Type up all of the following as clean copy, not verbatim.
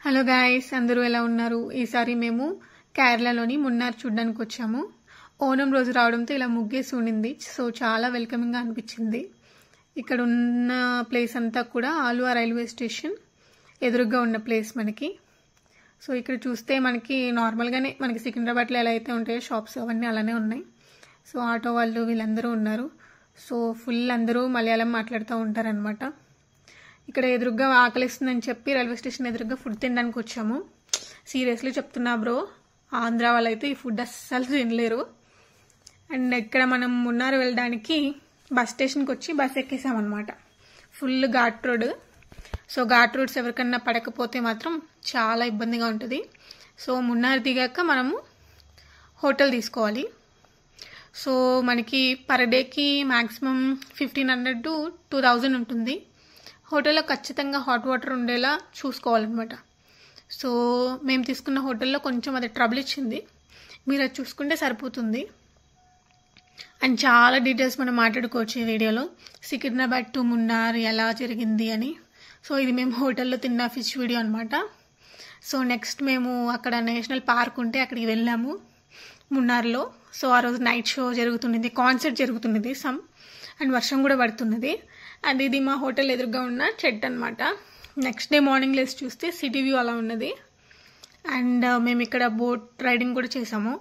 Hello guys, అందరూ ఎలా ఉన్నారు? ఈసారి మేము కేరళలోని మున్నార్ చూడడానికి వచ్చాము. ఓనం రోజు రావడంతో ఇలా ముగ్గేసి ఉండింది. సో చాలా వెల్కమింగ్గా అనిపించింది. ఇక్కడ ఉన్న ప్లేస్ అంతా కూడా ఆలువా రైల్వే స్టేషన్ ఎదురుగా ఉన్న ప్లేస్ మనకి. సో ఇక్కడ చూస్తే మనకి నార్మల్గానే మనకి సికింద్రాబాద్లో ఎలా అయితే ఉంటాయో షాప్స్ అవన్నీ అలానే ఉన్నాయి. సో ఆటో వాళ్ళు వీళ్ళందరూ ఉన్నారు. సో ఫుల్ అందరూ మలయాళం మాట్లాడుతూ ఉంటారనమాట. ఇక్కడ ఎదురుగ్గా ఆకలిస్తుందని చెప్పి రైల్వే స్టేషన్ ఎదురుగ్గా ఫుడ్ తినడానికి వచ్చాము. సీరియస్లీ చెప్తున్నా బ్రో, ఆంధ్ర వాళ్ళు అయితే ఈ ఫుడ్ అస్సలు తినలేరు. అండ్ ఇక్కడ మనం మున్నార్ వెళ్ళడానికి బస్ స్టేషన్కి వచ్చి బస్ ఎక్కేసామన్నమాట. Full ghat road. So ghat roads ఎవరికన్నా పడకపోతే మాత్రం చాలా ఇబ్బందిగా ఉంటుంది. సో మున్నార్ దిగాక మనము హోటల్ తీసుకోవాలి. సో మనకి పర్ డేకి మ్యాక్సిమం 1500 to 2000 ఉంటుంది. హోటల్లో ఖచ్చితంగా హాట్ వాటర్ ఉండేలా చూసుకోవాలన్నమాట. సో మేము తీసుకున్న హోటల్లో కొంచెం అది ట్రబుల్ ఇచ్చింది. మీరు అది చూసుకుంటే సరిపోతుంది. అండ్ చాలా డీటెయిల్స్ మనం మాట్లాడుకోవచ్చు ఈ వీడియోలో. సికింద్రాబాద్ టు మున్నార్ ఎలా జరిగింది అని. సో ఇది మేము హోటల్లో తిన్న ఫిష్ వీడియో అనమాట. సో నెక్స్ట్ మేము అక్కడ నేషనల్ పార్క్ ఉంటే అక్కడికి వెళ్ళాము మున్నార్లో. సో ఆ రోజు నైట్ షో జరుగుతున్నది, కాన్సర్ట్ జరుగుతున్నది అండ్ వర్షం కూడా పడుతున్నది. అండ్ ఇది మా హోటల్ ఎదురుగా ఉన్న చెట్టు అనమాట. నెక్స్ట్ డే మార్నింగ్ లేసి చూస్తే సిటీ వ్యూ అలా ఉన్నది. అండ్ మేము ఇక్కడ బోట్ రైడింగ్ కూడా చేసాము.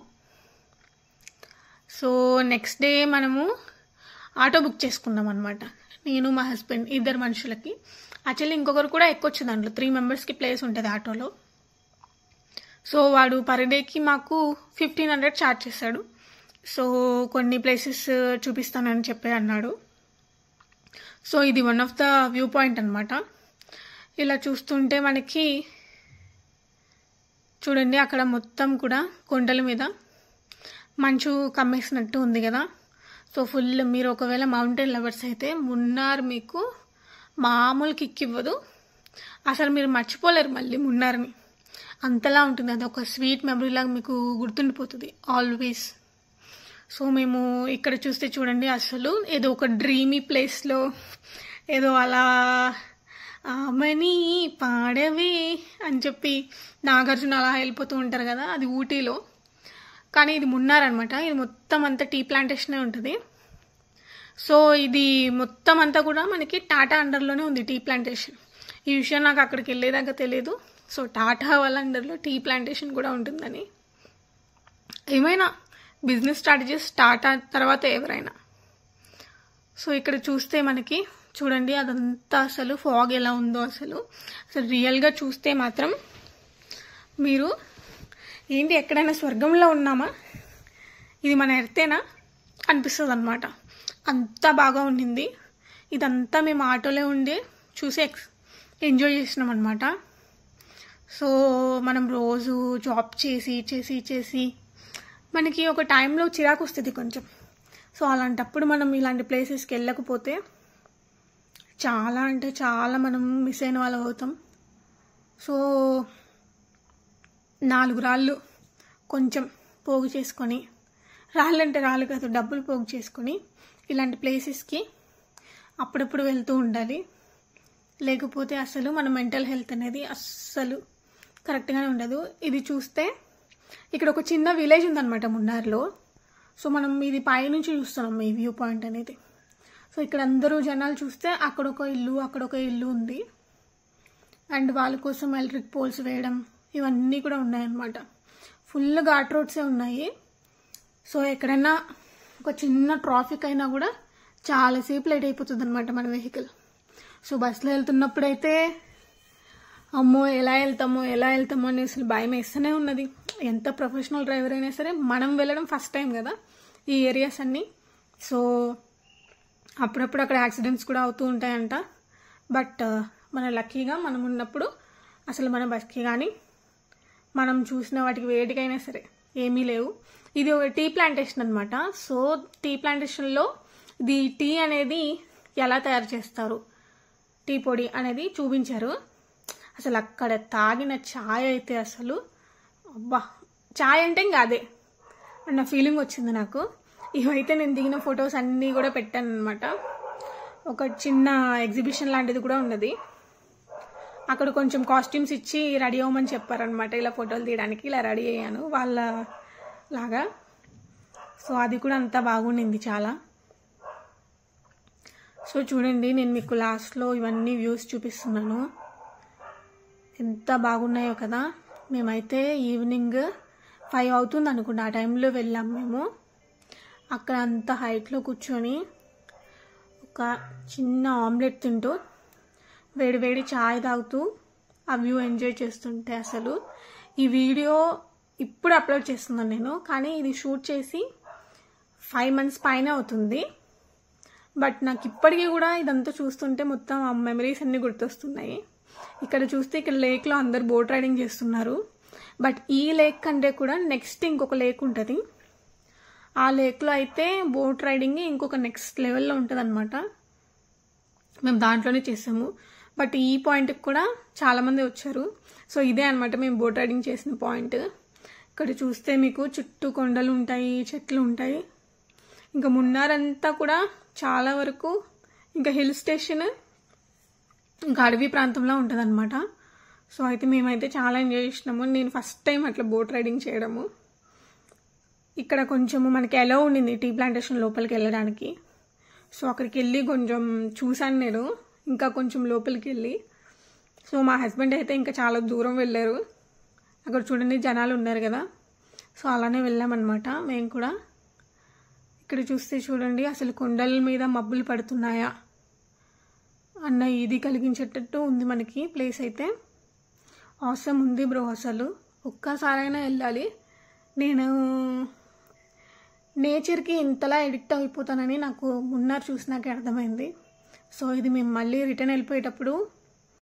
సో నెక్స్ట్ డే మనము ఆటో బుక్ చేసుకున్నాం అనమాట. నేను మా హస్బెండ్ ఇద్దరు మనుషులకి. యాక్చువల్లీ ఇంకొకరు కూడా ఎక్కొచ్చు, దాంట్లో 3 మెంబర్స్కి ప్లేస్ ఉంటుంది ఆటోలో. సో వాడు పర్ డేకి మాకు 1500 ఛార్జ్ చేశాడు. సో కొన్ని ప్లేసెస్ చూపిస్తానని చెప్పి అన్నాడు. సో ఇది one of the view point అనమాట. ఇలా చూస్తుంటే మనకి చూడండి, అక్కడ మొత్తం కూడా కొండల మీద మంచు కమ్మేసినట్టు ఉంది కదా. సో ఫుల్ మీరు ఒకవేళ మౌంటైన్ లవర్స్ అయితే మున్నార్ మీకు మామూలు కిక్ ఇవ్వదు. అసలు మీరు మర్చిపోలేరు మళ్ళీ మున్నార్ని. అంతలా ఉంటుంది. అది ఒక స్వీట్ మెమరీ లాగా మీకు గుర్తుండిపోతుంది ఆల్వేస్. సో మేము ఇక్కడ చూస్తే చూడండి, అసలు ఏదో ఒక డ్రీమీ ప్లేస్లో ఏదో అలా మనీ పాడవే అని చెప్పి నాగార్జున అలా వెళ్ళిపోతూ ఉంటారు కదా, అది ఊటీలో. కానీ ఇది మున్నార్ అనమాట. ఇది మొత్తం అంతా టీ ప్లాంటేషనే ఉంటుంది. సో ఇది మొత్తం అంతా కూడా మనకి టాటా అండర్లోనే ఉంది టీ ప్లాంటేషన్. ఈ విషయం నాకు అక్కడికి వెళ్ళేదాకా తెలియదు. సో టాటా వాళ్ళ అండర్లో టీ ప్లాంటేషన్ కూడా ఉంటుందని. ఏమైనా బిజినెస్ స్ట్రాటజీస్ టాటా తర్వాత ఎవరైనా. సో ఇక్కడ చూస్తే మనకి చూడండి, అదంతా అసలు ఫాగ్ ఎలా ఉందో అసలు రియల్గా చూస్తే మాత్రం మీరు ఏంటి ఎక్కడైనా స్వర్గంలో ఉన్నామా, ఇది మన ఎర్తేనా అనిపిస్తుంది అనమాట. అంతా బాగా ఉండింది. ఇదంతా మేము ఆటోలో ఉండి చూసి ఎంజాయ్ చేసినాం అనమాట. సో మనం రోజు జాబ్ చేసి చేసి చేసి మనకి ఒక టైంలో చిరాకు వస్తుంది కొంచెం. సో అలాంటప్పుడు మనం ఇలాంటి ప్లేసెస్కి వెళ్ళకపోతే చాలా అంటే చాలా మనం మిస్ అయిన వాళ్ళు అవుతాం. సో 4 రాళ్ళు కొంచెం పోగు చేసుకొని, రాళ్ళు అంటే రాళ్ళు కాదు, డబ్బులు పోగు చేసుకొని ఇలాంటి ప్లేసెస్కి అప్పుడప్పుడు వెళ్తూ ఉండాలి. లేకపోతే అసలు మన మెంటల్ హెల్త్ అనేది అస్సలు కరెక్ట్గానే ఉండదు. ఇది చూస్తే ఇక్కడ ఒక చిన్న విలేజ్ ఉందన్నమాట మున్నార్లో. సో మనం ఇది పైనుంచి చూస్తున్నాం ఈ వ్యూ పాయింట్ అనేది. సో ఇక్కడ అందరూ జనాలు చూస్తే అక్కడొక ఇల్లు అక్కడొక ఇల్లు ఉంది. అండ్ వాళ్ళ కోసం ఎలక్ట్రిక్ పోల్స్ వేయడం ఇవన్నీ కూడా ఉన్నాయన్నమాట. ఫుల్ ఘాట్ రోడ్సే ఉన్నాయి. సో ఎక్కడైనా ఒక చిన్న ట్రాఫిక్ అయినా కూడా చాలాసేపు లేట్ అయిపోతుంది అనమాట మన వెహికల్. సో బస్సులో వెళ్తున్నప్పుడైతే అమ్మో ఎలా వెళ్తామో అని అసలు భయం వేస్తూనే ఉన్నది. ఎంత ప్రొఫెషనల్ డ్రైవర్ అయినా సరే మనం వెళ్ళడం ఫస్ట్ టైం కదా ఈ ఏరియాస్ అన్నీ. సో అప్పుడప్పుడు అక్కడ యాక్సిడెంట్స్ కూడా అవుతూ ఉంటాయంట. బట్ మన లక్కీగా మనం ఉన్నప్పుడు అసలు మన బస్కి కానీ మనం చూసిన వాటికి వేటికైనా సరే ఏమీ లేవు. ఇది ఒక టీ ప్లాంటేషన్ అనమాట. సో టీ ప్లాంటేషన్లో ఇది టీ అనేది ఎలా తయారు చేస్తారు, టీ పొడి అనేది చూపించారు. అసలు అక్కడ తాగిన ఛాయ్ అయితే అసలు అబ్బా, ఛాయ్ అంటే ఇంకా అదే అన్న ఫీలింగ్ వచ్చింది నాకు. ఇవైతే నేను దిగిన ఫొటోస్ అన్నీ కూడా పెట్టాను అనమాట. ఒక చిన్న ఎగ్జిబిషన్ లాంటిది కూడా ఉన్నది. అక్కడ కొంచెం కాస్ట్యూమ్స్ ఇచ్చి రెడీ అవ్వమని చెప్పారనమాట. ఇలా ఫోటోలు తీయడానికి ఇలా రెడీ అయ్యాను వాళ్ళ లాగా. సో అది కూడా అంతా బాగుండింది చాలా. సో చూడండి, నేను మీకు లాస్ట్లో ఇవన్నీ వ్యూస్ చూపిస్తున్నాను, ఎంత బాగున్నాయో కదా. మేమైతే ఈవినింగ్ 5 అవుతుంది అనుకుంటా, ఆ టైంలో వెళ్ళాం మేము. అక్కడ అంత హైట్లో కూర్చొని ఒక చిన్న ఆమ్లెట్ తింటూ వేడి వేడి చాయ్ తాగుతూ ఆ వ్యూ ఎంజాయ్ చేస్తుంటే అసలు. ఈ వీడియో ఇప్పుడు అప్లోడ్ చేస్తున్నాను నేను, కానీ ఇది షూట్ చేసి 5 months పైన అవుతుంది. బట్ నాకు ఇప్పటికీ కూడా ఇదంతా చూస్తుంటే మొత్తం ఆ మెమరీస్ అన్నీ గుర్తొస్తున్నాయి. ఇక్కడ చూస్తే ఇక్కడ లేక్లో అందరు బోట్ రైడింగ్ చేస్తున్నారు. బట్ ఈ లేక్ కంటే కూడా నెక్స్ట్ ఇంకొక లేక్ ఉంటుంది. ఆ లేక్లో అయితే బోట్ రైడింగ్ ఇంకొక నెక్స్ట్ లెవెల్లో ఉంటుంది అనమాట. మేము దాంట్లోనే చేసాము. బట్ ఈ పాయింట్కి కూడా చాలామంది వచ్చారు. సో ఇదే అనమాట మేము బోట్ రైడింగ్ చేసిన పాయింట్. ఇక్కడ చూస్తే మీకు చుట్టూ కొండలు ఉంటాయి, చెట్లు ఉంటాయి. ఇంకా మున్నార్ అంతా కూడా చాలా వరకు ఇంకా హిల్ స్టేషన్, ఇంకా అడవి ప్రాంతంలో ఉంటుంది అనమాట. సో అయితే మేమైతే చాలా ఎంజాయ్ చేసినాము. నేను ఫస్ట్ టైం అట్లా బోట్ రైడింగ్ చేయడము. ఇక్కడ కొంచెము మనకి ఎలా ఉండింది టీ ప్లాంటేషన్ లోపలికి వెళ్ళడానికి. సో అక్కడికి వెళ్ళి కొంచెం చూశాను నేను, ఇంకా కొంచెం లోపలికి వెళ్ళి. సో మా హస్బెండ్ అయితే ఇంకా చాలా దూరం వెళ్ళారు. అక్కడ చూడండి జనాలు ఉన్నారు కదా. సో అలానే వెళ్ళామన్నమాట మేము కూడా. ఇక్కడ చూస్తే చూడండి అసలు కొండల మీద మబ్బులు పడుతున్నాయా అన్న ఇది కలిగించేటట్టు ఉంది మనకి ప్లేస్ అయితే. ఆసమ్ ఉంది బ్రో, అసలు ఒక్కసారైనా వెళ్ళాలి. నేను నేచర్కి ఇంతలా ఎడిక్ట్ అయిపోతానని నాకు మున్నార్ చూసినాకే అర్థమైంది. సో ఇది మేము మళ్ళీ రిటర్న్ వెళ్ళిపోయేటప్పుడు